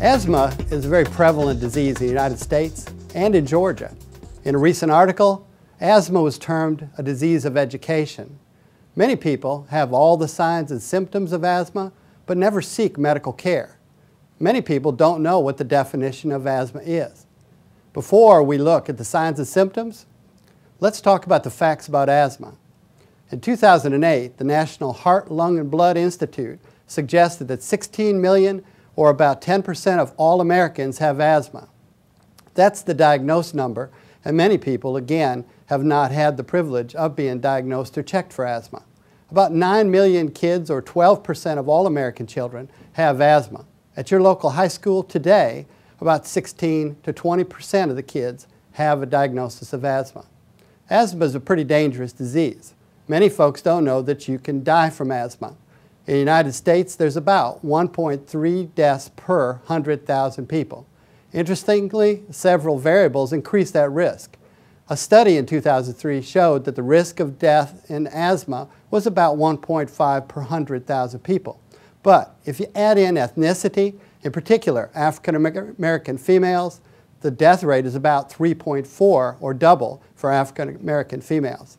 Asthma is a very prevalent disease in the United States and in Georgia. In a recent article, asthma was termed a disease of education. Many people have all the signs and symptoms of asthma, but never seek medical care. Many people don't know what the definition of asthma is. Before we look at the signs and symptoms, let's talk about the facts about asthma. In 2008, the National Heart, Lung, and Blood Institute suggested that 16 million, or about 10% of all Americans, have asthma. That's the diagnosed number, and many people, again, have not had the privilege of being diagnosed or checked for asthma. About 9 million kids, or 12% of all American children, have asthma. At your local high school today, about 16 to 20% of the kids have a diagnosis of asthma. Asthma is a pretty dangerous disease. Many folks don't know that you can die from asthma. In the United States, there's about 1.3 deaths per 100,000 people. Interestingly, several variables increase that risk. A study in 2003 showed that the risk of death in asthma was about 1.5 per 100,000 people. But if you add in ethnicity, in particular African American females, the death rate is about 3.4, or double, for African American females.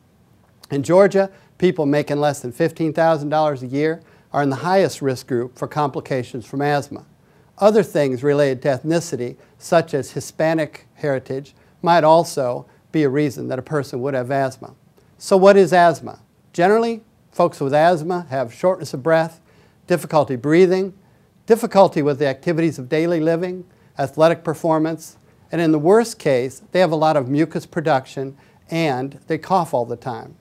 In Georgia, people making less than $15,000 a year are in the highest risk group for complications from asthma. Other things related to ethnicity, such as Hispanic heritage, might also be a reason that a person would have asthma. So what is asthma? Generally, folks with asthma have shortness of breath, difficulty breathing, difficulty with the activities of daily living, athletic performance, and in the worst case, they have a lot of mucus production and they cough all the time.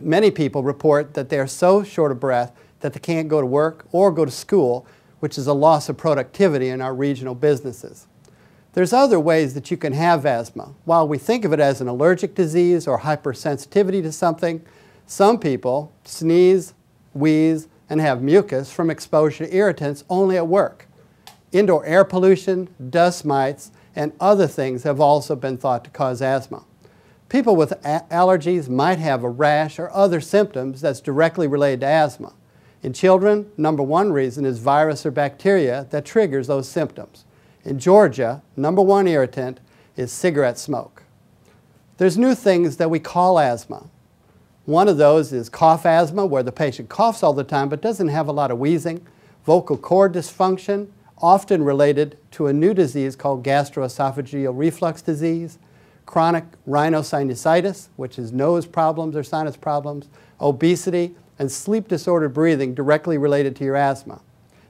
Many people report that they are so short of breath that they can't go to work or go to school, which is a loss of productivity in our regional businesses. There's other ways that you can have asthma. While we think of it as an allergic disease or hypersensitivity to something, some people sneeze, wheeze, and have mucus from exposure to irritants only at work. Indoor air pollution, dust mites, and other things have also been thought to cause asthma. People with allergies might have a rash or other symptoms that's directly related to asthma. In children, number one reason is virus or bacteria that triggers those symptoms. In Georgia, number one irritant is cigarette smoke. There's new things that we call asthma. One of those is cough asthma, where the patient coughs all the time but doesn't have a lot of wheezing. Vocal cord dysfunction, often related to a new disease called gastroesophageal reflux disease. Chronic rhinosinusitis, which is nose problems or sinus problems. Obesity, and sleep disordered breathing directly related to your asthma.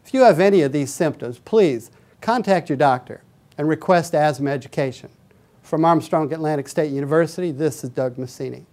If you have any of these symptoms, please contact your doctor and request asthma education. From Armstrong Atlantic State University, this is Doug Massini.